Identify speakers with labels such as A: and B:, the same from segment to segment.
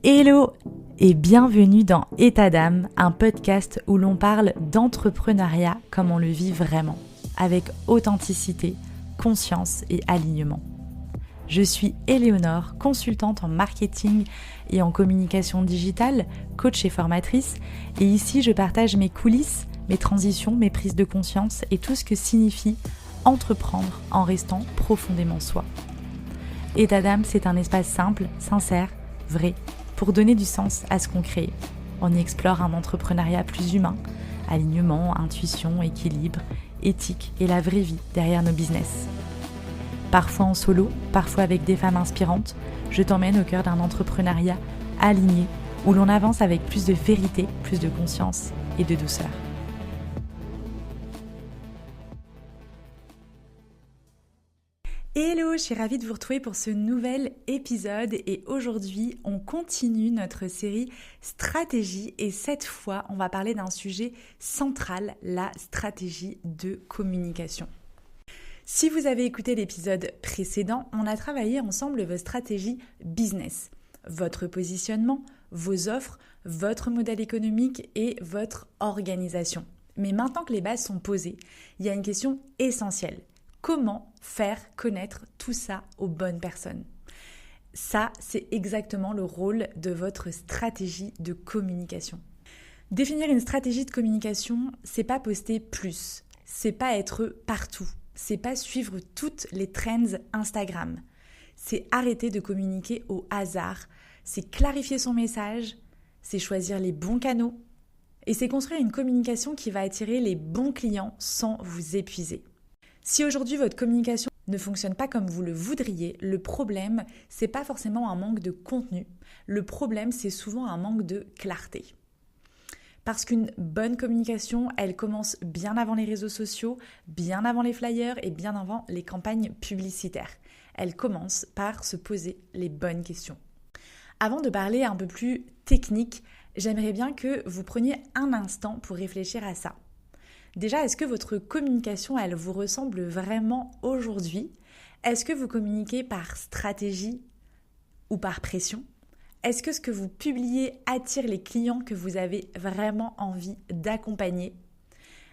A: Hello et bienvenue dans État d'âme, un podcast où l'on parle d'entrepreneuriat comme on le vit vraiment, avec authenticité, conscience et alignement. Je suis Éléonore, consultante en marketing et en communication digitale, coach et formatrice, et ici je partage mes coulisses, mes transitions, mes prises de conscience et tout ce que signifie entreprendre en restant profondément soi. État d'âme, c'est un espace simple, sincère, vrai, pour donner du sens à ce qu'on crée. On y explore un entrepreneuriat plus humain, alignement, intuition, équilibre, éthique et la vraie vie derrière nos business. Parfois en solo, parfois avec des femmes inspirantes, je t'emmène au cœur d'un entrepreneuriat aligné où l'on avance avec plus de vérité, plus de conscience et de douceur. Hello, je suis ravie de vous retrouver pour ce nouvel épisode et aujourd'hui on continue notre série stratégie et cette fois on va parler d'un sujet central, la stratégie de communication. Si vous avez écouté l'épisode précédent, on a travaillé ensemble vos stratégies business, votre positionnement, vos offres, votre modèle économique et votre organisation. Mais maintenant que les bases sont posées, il y a une question essentielle. Comment faire connaître tout ça aux bonnes personnes? Ça, c'est exactement le rôle de votre stratégie de communication. Définir une stratégie de communication, c'est pas poster plus, c'est pas être partout, c'est pas suivre toutes les trends Instagram, c'est arrêter de communiquer au hasard, c'est clarifier son message, c'est choisir les bons canaux et c'est construire une communication qui va attirer les bons clients sans vous épuiser. Si aujourd'hui votre communication ne fonctionne pas comme vous le voudriez, le problème, c'est pas forcément un manque de contenu. Le problème, c'est souvent un manque de clarté. Parce qu'une bonne communication, elle commence bien avant les réseaux sociaux, bien avant les flyers et bien avant les campagnes publicitaires. Elle commence par se poser les bonnes questions. Avant de parler un peu plus technique, j'aimerais bien que vous preniez un instant pour réfléchir à ça. Déjà, est-ce que votre communication, elle vous ressemble vraiment aujourd'hui? Est-ce que vous communiquez par stratégie ou par pression? Est-ce que ce que vous publiez attire les clients que vous avez vraiment envie d'accompagner?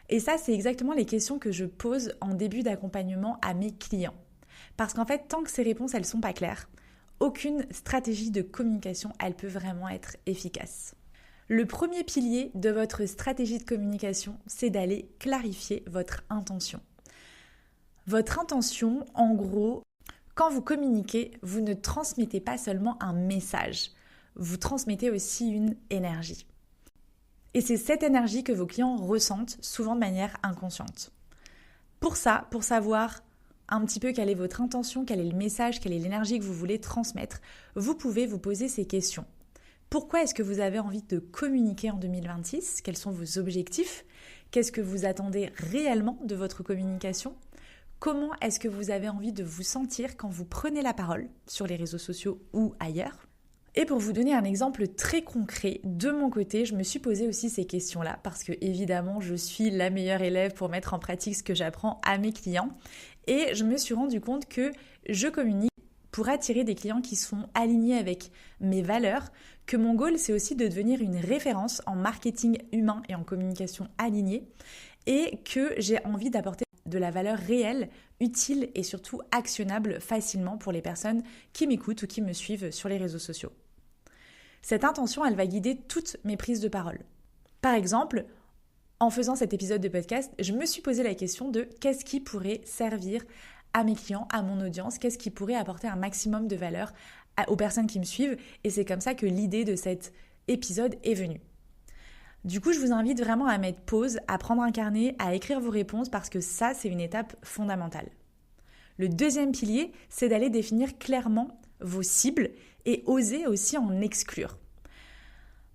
A: Et ça, c'est exactement les questions que je pose en début d'accompagnement à mes clients. Parce qu'en fait, tant que ces réponses, elles sont pas claires, aucune stratégie de communication, elle peut vraiment être efficace. Le premier pilier de votre stratégie de communication, c'est d'aller clarifier votre intention. Votre intention, en gros, quand vous communiquez, vous ne transmettez pas seulement un message, vous transmettez aussi une énergie. Et c'est cette énergie que vos clients ressentent, souvent de manière inconsciente. Pour ça, pour savoir un petit peu quelle est votre intention, quel est le message, quelle est l'énergie que vous voulez transmettre, vous pouvez vous poser ces questions. Pourquoi est-ce que vous avez envie de communiquer en 2026? Quels sont vos objectifs? Qu'est-ce que vous attendez réellement de votre communication? Comment est-ce que vous avez envie de vous sentir quand vous prenez la parole sur les réseaux sociaux ou ailleurs? Et pour vous donner un exemple très concret, de mon côté, je me suis posé aussi ces questions-là parce que évidemment, je suis la meilleure élève pour mettre en pratique ce que j'apprends à mes clients. Et je me suis rendu compte que je communique pour attirer des clients qui sont alignés avec mes valeurs, que mon goal, c'est aussi de devenir une référence en marketing humain et en communication alignée et que j'ai envie d'apporter de la valeur réelle, utile et surtout actionnable facilement pour les personnes qui m'écoutent ou qui me suivent sur les réseaux sociaux. Cette intention, elle va guider toutes mes prises de parole. Par exemple, en faisant cet épisode de podcast, je me suis posé la question de qu'est-ce qui pourrait servir à mes clients, à mon audience, qu'est-ce qui pourrait apporter un maximum de valeur aux personnes qui me suivent. Et c'est comme ça que l'idée de cet épisode est venue. Du coup, je vous invite vraiment à mettre pause, à prendre un carnet, à écrire vos réponses parce que ça, c'est une étape fondamentale. Le deuxième pilier, c'est d'aller définir clairement vos cibles et oser aussi en exclure.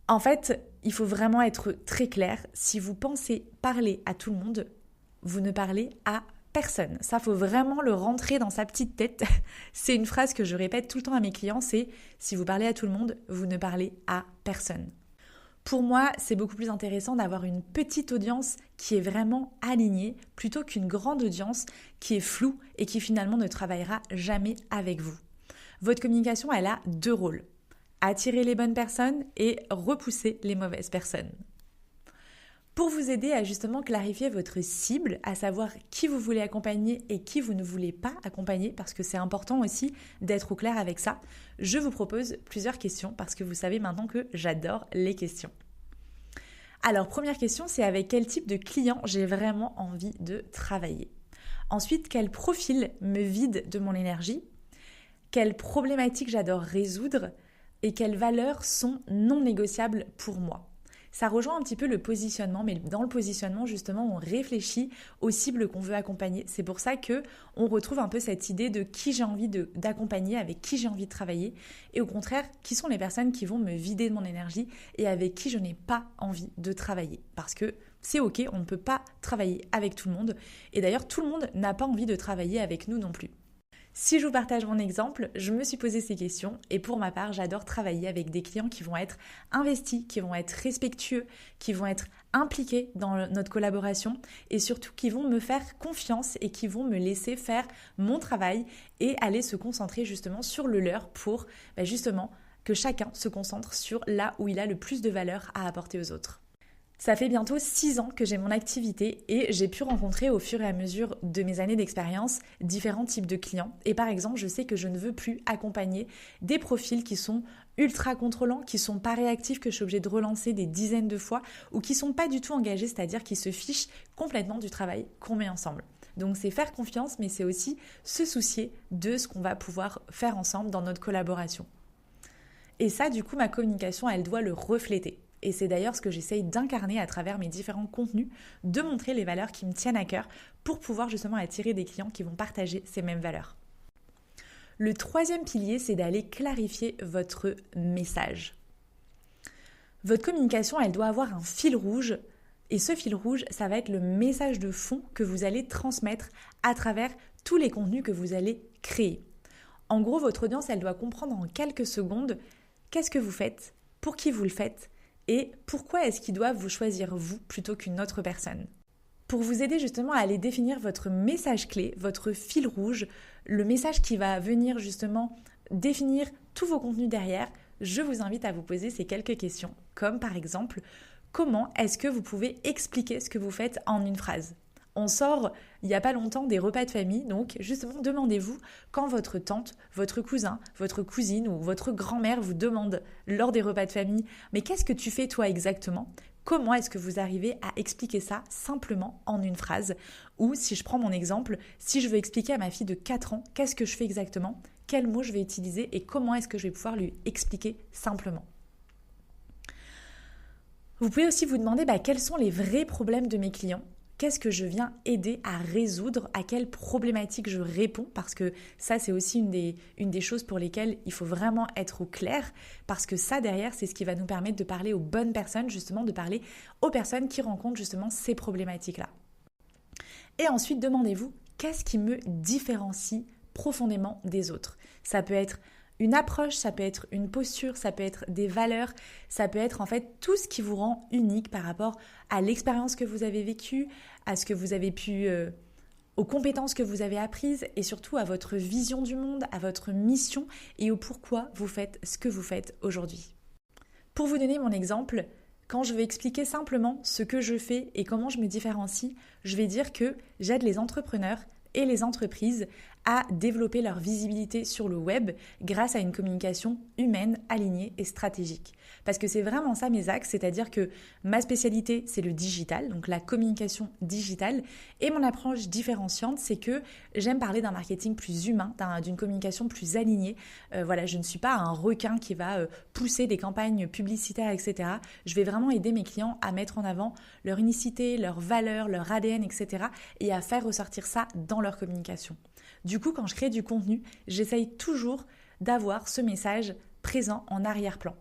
A: En fait, il faut vraiment être très clair. Si vous pensez parler à tout le monde, vous ne parlez à personne. Ça, faut vraiment le rentrer dans sa petite tête. C'est une phrase que je répète tout le temps à mes clients, c'est « si vous parlez à tout le monde, vous ne parlez à personne ». Pour moi, c'est beaucoup plus intéressant d'avoir une petite audience qui est vraiment alignée plutôt qu'une grande audience qui est floue et qui finalement ne travaillera jamais avec vous. Votre communication, elle a deux rôles. attirer les bonnes personnes et repousser les mauvaises personnes. Pour vous aider à justement clarifier votre cible, à savoir qui vous voulez accompagner et qui vous ne voulez pas accompagner, parce que c'est important aussi d'être au clair avec ça, je vous propose plusieurs questions parce que vous savez maintenant que j'adore les questions. Alors, première question, c'est avec quel type de client j'ai vraiment envie de travailler. Ensuite, quel profil me vide de mon énergie, quelles problématiques j'adore résoudre et quelles valeurs sont non négociables pour moi. Ça rejoint un petit peu le positionnement, mais dans le positionnement, justement, on réfléchit aux cibles qu'on veut accompagner. C'est pour ça qu'on retrouve un peu cette idée de qui j'ai envie d'accompagner, avec qui j'ai envie de travailler, et au contraire, qui sont les personnes qui vont me vider de mon énergie et avec qui je n'ai pas envie de travailler. Parce que c'est ok, on ne peut pas travailler avec tout le monde, et d'ailleurs, tout le monde n'a pas envie de travailler avec nous non plus. Si je vous partage mon exemple, je me suis posé ces questions et pour ma part, j'adore travailler avec des clients qui vont être investis, qui vont être respectueux, qui vont être impliqués dans notre collaboration et surtout qui vont me faire confiance et qui vont me laisser faire mon travail et aller se concentrer justement sur le leur pour justement que chacun se concentre sur là où il a le plus de valeur à apporter aux autres. Ça fait bientôt 6 ans que j'ai mon activité et j'ai pu rencontrer au fur et à mesure de mes années d'expérience différents types de clients. Et par exemple, je sais que je ne veux plus accompagner des profils qui sont ultra contrôlants, qui sont pas réactifs, que je suis obligée de relancer des dizaines de fois ou qui sont pas du tout engagés, c'est-à-dire qui se fichent complètement du travail qu'on met ensemble. Donc c'est faire confiance, mais c'est aussi se soucier de ce qu'on va pouvoir faire ensemble dans notre collaboration. Et ça, du coup, ma communication, elle doit le refléter. Et c'est d'ailleurs ce que j'essaye d'incarner à travers mes différents contenus, de montrer les valeurs qui me tiennent à cœur pour pouvoir justement attirer des clients qui vont partager ces mêmes valeurs. Le troisième pilier, c'est d'aller clarifier votre message. Votre communication, elle doit avoir un fil rouge et ce fil rouge, ça va être le message de fond que vous allez transmettre à travers tous les contenus que vous allez créer. En gros, votre audience, elle doit comprendre en quelques secondes qu'est-ce que vous faites, pour qui vous le faites, et pourquoi est-ce qu'ils doivent vous choisir vous plutôt qu'une autre personne. Pour vous aider justement à aller définir votre message clé, votre fil rouge, le message qui va venir justement définir tous vos contenus derrière, je vous invite à vous poser ces quelques questions, comme par exemple, comment est-ce que vous pouvez expliquer ce que vous faites en une phrase ? On sort il n'y a pas longtemps des repas de famille, donc justement demandez-vous quand votre tante, votre cousin, votre cousine ou votre grand-mère vous demande lors des repas de famille « Mais qu'est-ce que tu fais toi exactement ?» Comment est-ce que vous arrivez à expliquer ça simplement en une phrase ? Ou si je prends mon exemple, si je veux expliquer à ma fille de 4 ans qu'est-ce que je fais exactement, quels mots je vais utiliser et comment est-ce que je vais pouvoir lui expliquer simplement. Vous pouvez aussi vous demander quels sont les vrais problèmes de mes clients. Qu'est-ce que je viens aider à résoudre, à quelles problématiques je réponds, parce que ça c'est aussi une des choses pour lesquelles il faut vraiment être au clair, parce que ça derrière c'est ce qui va nous permettre de parler aux bonnes personnes, justement de parler aux personnes qui rencontrent justement ces problématiques-là. Et ensuite demandez-vous, qu'est-ce qui me différencie profondément des autres ? Ça peut être une approche, ça peut être une posture, ça peut être des valeurs, ça peut être en fait tout ce qui vous rend unique par rapport à l'expérience que vous avez vécue, à ce que vous avez aux compétences que vous avez apprises et surtout à votre vision du monde, à votre mission et au pourquoi vous faites ce que vous faites aujourd'hui. Pour vous donner mon exemple, quand je vais expliquer simplement ce que je fais et comment je me différencie, je vais dire que j'aide les entrepreneurs et les entreprises à développer leur visibilité sur le web grâce à une communication humaine, alignée et stratégique. Parce que c'est vraiment ça mes axes, c'est-à-dire que ma spécialité c'est le digital, donc la communication digitale, et mon approche différenciante c'est que j'aime parler d'un marketing plus humain, d'une communication plus alignée. Je ne suis pas un requin qui va pousser des campagnes publicitaires, etc. Je vais vraiment aider mes clients à mettre en avant leur unicité, leurs valeurs, leur ADN, etc. et à faire ressortir ça dans leur communication. Du coup, quand je crée du contenu, j'essaye toujours d'avoir ce message présent en arrière-plan.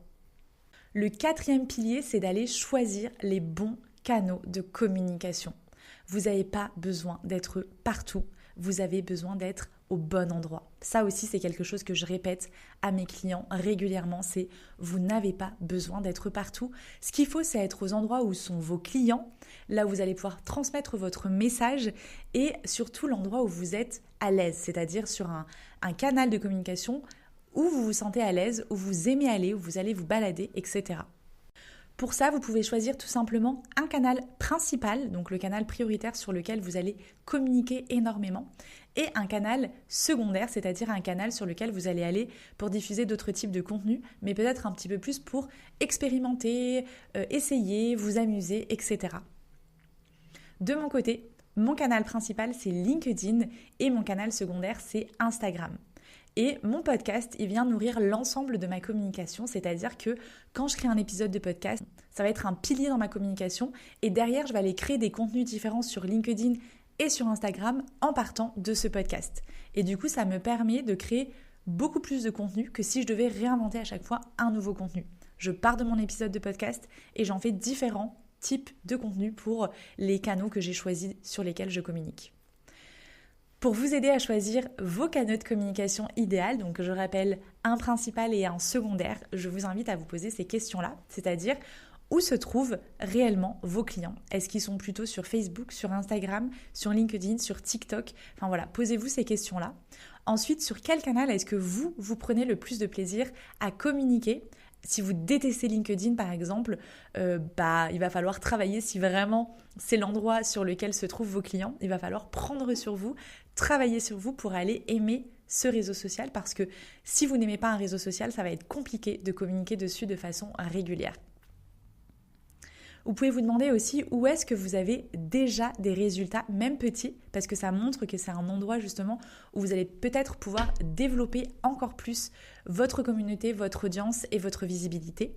A: Le 4e pilier, c'est d'aller choisir les bons canaux de communication. Vous n'avez pas besoin d'être partout, vous avez besoin d'être au bon endroit. Ça aussi, c'est quelque chose que je répète à mes clients régulièrement, c'est vous n'avez pas besoin d'être partout. Ce qu'il faut, c'est être aux endroits où sont vos clients, là où vous allez pouvoir transmettre votre message et surtout l'endroit où vous êtes à l'aise, c'est-à-dire sur un canal de communication où vous vous sentez à l'aise, où vous aimez aller, où vous allez vous balader, etc. Pour ça, vous pouvez choisir tout simplement un canal principal, donc le canal prioritaire sur lequel vous allez communiquer énormément, et un canal secondaire, c'est-à-dire un canal sur lequel vous allez aller pour diffuser d'autres types de contenus, mais peut-être un petit peu plus pour expérimenter, essayer, vous amuser, etc. De mon côté, mon canal principal, c'est LinkedIn et mon canal secondaire, c'est Instagram. Et mon podcast, il vient nourrir l'ensemble de ma communication, c'est-à-dire que quand je crée un épisode de podcast, ça va être un pilier dans ma communication et derrière, je vais aller créer des contenus différents sur LinkedIn et sur Instagram en partant de ce podcast. Et du coup, ça me permet de créer beaucoup plus de contenu que si je devais réinventer à chaque fois un nouveau contenu. Je pars de mon épisode de podcast et j'en fais différents types de contenus pour les canaux que j'ai choisis sur lesquels je communique. Pour vous aider à choisir vos canaux de communication idéal, donc je rappelle un principal et un secondaire, je vous invite à vous poser ces questions-là, c'est-à-dire où se trouvent réellement vos clients. Est-ce qu'ils sont plutôt sur Facebook, sur Instagram, sur LinkedIn, sur TikTok? Enfin voilà, posez-vous ces questions-là. Ensuite, sur quel canal est-ce que vous prenez le plus de plaisir à communiquer? Si vous détestez LinkedIn par exemple, il va falloir travailler si vraiment c'est l'endroit sur lequel se trouvent vos clients. Il va falloir prendre sur vous, travailler sur vous pour aller aimer ce réseau social parce que si vous n'aimez pas un réseau social, ça va être compliqué de communiquer dessus de façon régulière. Vous pouvez vous demander aussi où est-ce que vous avez déjà des résultats, même petits, parce que ça montre que c'est un endroit justement où vous allez peut-être pouvoir développer encore plus votre communauté, votre audience et votre visibilité.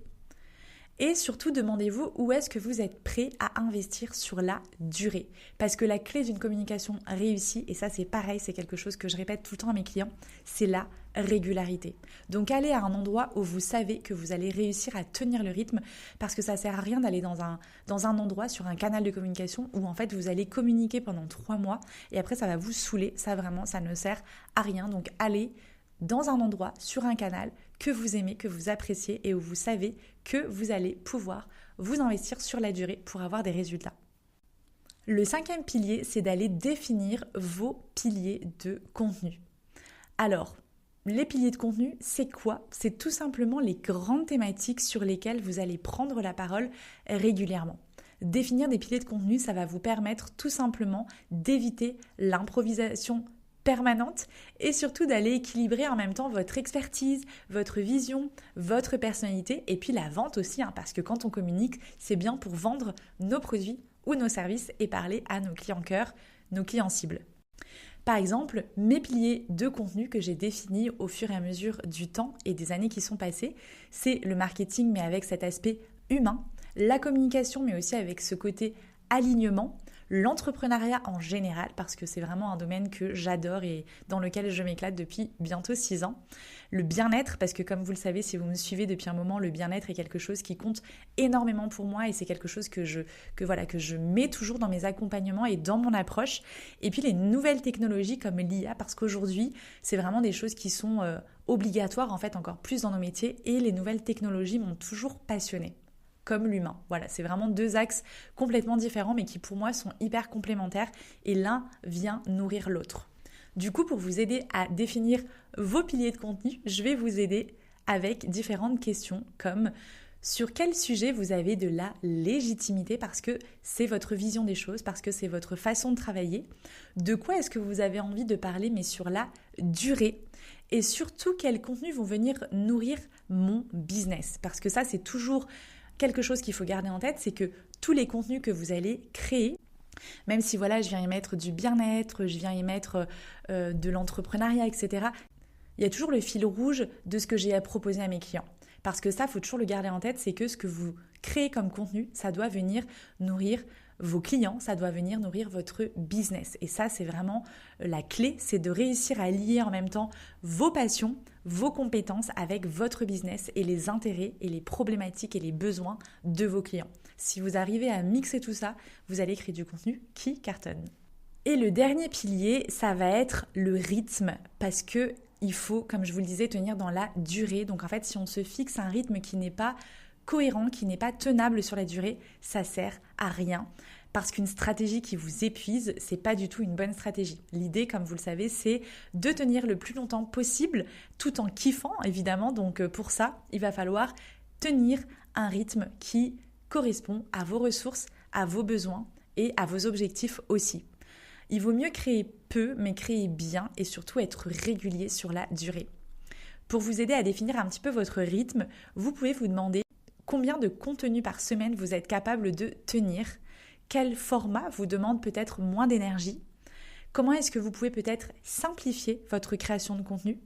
A: Et surtout, demandez-vous où est-ce que vous êtes prêt à investir sur la durée. Parce que la clé d'une communication réussie, et ça c'est pareil, c'est quelque chose que je répète tout le temps à mes clients, c'est la régularité. Donc allez à un endroit où vous savez que vous allez réussir à tenir le rythme parce que ça sert à rien d'aller dans un endroit, sur un canal de communication où en fait vous allez communiquer pendant 3 mois et après ça va vous saouler. Ça vraiment, ça ne sert à rien. Donc allez dans un endroit, sur un canal que vous aimez, que vous appréciez et où vous savez que vous allez pouvoir vous investir sur la durée pour avoir des résultats. Le 5e pilier, c'est d'aller définir vos piliers de contenu. Alors, les piliers de contenu, c'est quoi? C'est tout simplement les grandes thématiques sur lesquelles vous allez prendre la parole régulièrement. Définir des piliers de contenu, ça va vous permettre tout simplement d'éviter l'improvisation permanente et surtout d'aller équilibrer en même temps votre expertise, votre vision, votre personnalité et puis la vente aussi, parce que quand on communique, c'est bien pour vendre nos produits ou nos services et parler à nos clients cœur, nos clients cibles. Par exemple, mes piliers de contenu que j'ai définis au fur et à mesure du temps et des années qui sont passées, c'est le marketing mais avec cet aspect humain, la communication mais aussi avec ce côté alignement, l'entrepreneuriat en général parce que c'est vraiment un domaine que j'adore et dans lequel je m'éclate depuis bientôt 6 ans. Le bien-être parce que comme vous le savez, si vous me suivez depuis un moment, le bien-être est quelque chose qui compte énormément pour moi et c'est quelque chose que je mets toujours dans mes accompagnements et dans mon approche. Et puis les nouvelles technologies comme l'IA parce qu'aujourd'hui, c'est vraiment des choses qui sont obligatoires en fait encore plus dans nos métiers et les nouvelles technologies m'ont toujours passionnée. Comme l'humain. Voilà, c'est vraiment 2 axes complètement différents mais qui pour moi sont hyper complémentaires et l'un vient nourrir l'autre. Du coup, pour vous aider à définir vos piliers de contenu, je vais vous aider avec différentes questions comme sur quel sujet vous avez de la légitimité parce que c'est votre vision des choses, parce que c'est votre façon de travailler. De quoi est-ce que vous avez envie de parler mais sur la durée? Et surtout, quels contenus vont venir nourrir mon business? Parce que ça, c'est toujours quelque chose qu'il faut garder en tête, c'est que tous les contenus que vous allez créer, même si voilà, je viens y mettre du bien-être, je viens y mettre de l'entrepreneuriat, etc., il y a toujours le fil rouge de ce que j'ai à proposer à mes clients. Parce que ça, il faut toujours le garder en tête, c'est que ce que vous créez comme contenu, ça doit venir nourrir vos clients, ça doit venir nourrir votre business. Et ça, c'est vraiment la clé, c'est de réussir à lier en même temps vos passions, vos compétences avec votre business et les intérêts et les problématiques et les besoins de vos clients. Si vous arrivez à mixer tout ça, vous allez créer du contenu qui cartonne. Et le dernier pilier, ça va être le rythme parce que il faut, comme je vous le disais, tenir dans la durée. Donc en fait, si on se fixe un rythme qui n'est pas cohérent, qui n'est pas tenable sur la durée, ça sert à rien. Parce qu'une stratégie qui vous épuise, c'est pas du tout une bonne stratégie. L'idée, comme vous le savez, c'est de tenir le plus longtemps possible, tout en kiffant, évidemment. Donc pour ça, il va falloir tenir un rythme qui correspond à vos ressources, à vos besoins et à vos objectifs aussi. Il vaut mieux créer peu, mais créer bien et surtout être régulier sur la durée. Pour vous aider à définir un petit peu votre rythme, vous pouvez vous demander combien de contenu par semaine vous êtes capable de tenir. Quel format vous demande peut-être moins d'énergie? Comment est-ce que vous pouvez peut-être simplifier votre création de contenu?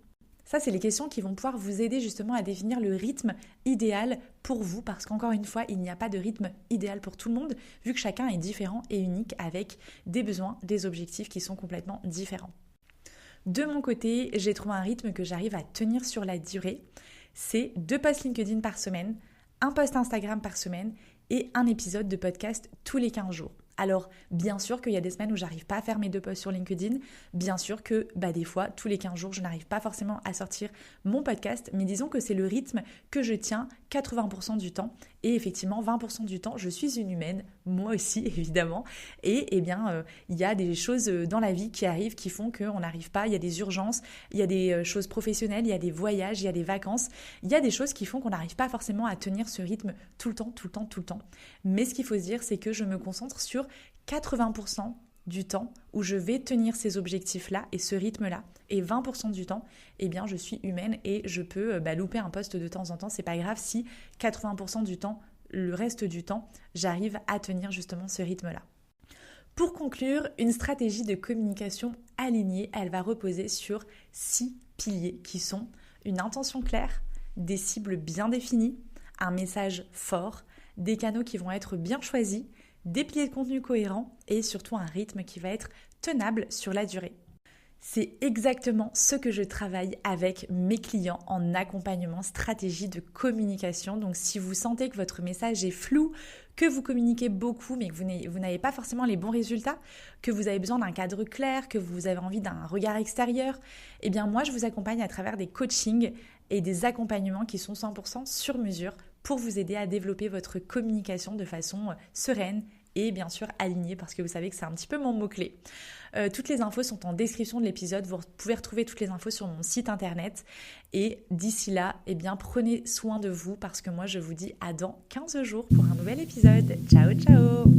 A: Ça, c'est les questions qui vont pouvoir vous aider justement à définir le rythme idéal pour vous, parce qu'encore une fois, il n'y a pas de rythme idéal pour tout le monde, vu que chacun est différent et unique avec des besoins, des objectifs qui sont complètement différents. De mon côté, j'ai trouvé un rythme que j'arrive à tenir sur la durée. C'est 2 posts LinkedIn par semaine, 1 post Instagram par semaine et un épisode de podcast tous les 15 jours. Alors, bien sûr qu'il y a des semaines où j'arrive pas à faire mes 2 posts sur LinkedIn. Bien sûr que des fois, tous les 15 jours, je n'arrive pas forcément à sortir mon podcast. Mais disons que c'est le rythme que je tiens 80% du temps. Et effectivement, 20% du temps, je suis une humaine, moi aussi évidemment. Et il y a des choses dans la vie qui arrivent qui font qu'on n'arrive pas. Il y a des urgences, il y a des choses professionnelles, il y a des voyages, il y a des vacances. Il y a des choses qui font qu'on n'arrive pas forcément à tenir ce rythme tout le temps. Mais ce qu'il faut se dire, c'est que je me concentre sur 80% du temps où je vais tenir ces objectifs-là et ce rythme-là. Et 20% du temps, je suis humaine et je peux louper un post de temps en temps. C'est pas grave si 80% du temps, le reste du temps, j'arrive à tenir justement ce rythme-là. Pour conclure, une stratégie de communication alignée, elle va reposer sur 6 piliers qui sont une intention claire, des cibles bien définies, un message fort, des canaux qui vont être bien choisis, des piliers de contenu cohérents et surtout un rythme qui va être tenable sur la durée. C'est exactement ce que je travaille avec mes clients en accompagnement stratégie de communication. Donc si vous sentez que votre message est flou, que vous communiquez beaucoup mais que vous n'avez pas forcément les bons résultats, que vous avez besoin d'un cadre clair, que vous avez envie d'un regard extérieur, moi je vous accompagne à travers des coachings et des accompagnements qui sont 100% sur mesure pour vous aider à développer votre communication de façon sereine et bien sûr alignée, parce que vous savez que c'est un petit peu mon mot-clé. Toutes les infos sont en description de l'épisode, vous pouvez retrouver toutes les infos sur mon site internet et d'ici là, prenez soin de vous parce que moi je vous dis à dans 15 jours pour un nouvel épisode. Ciao ciao.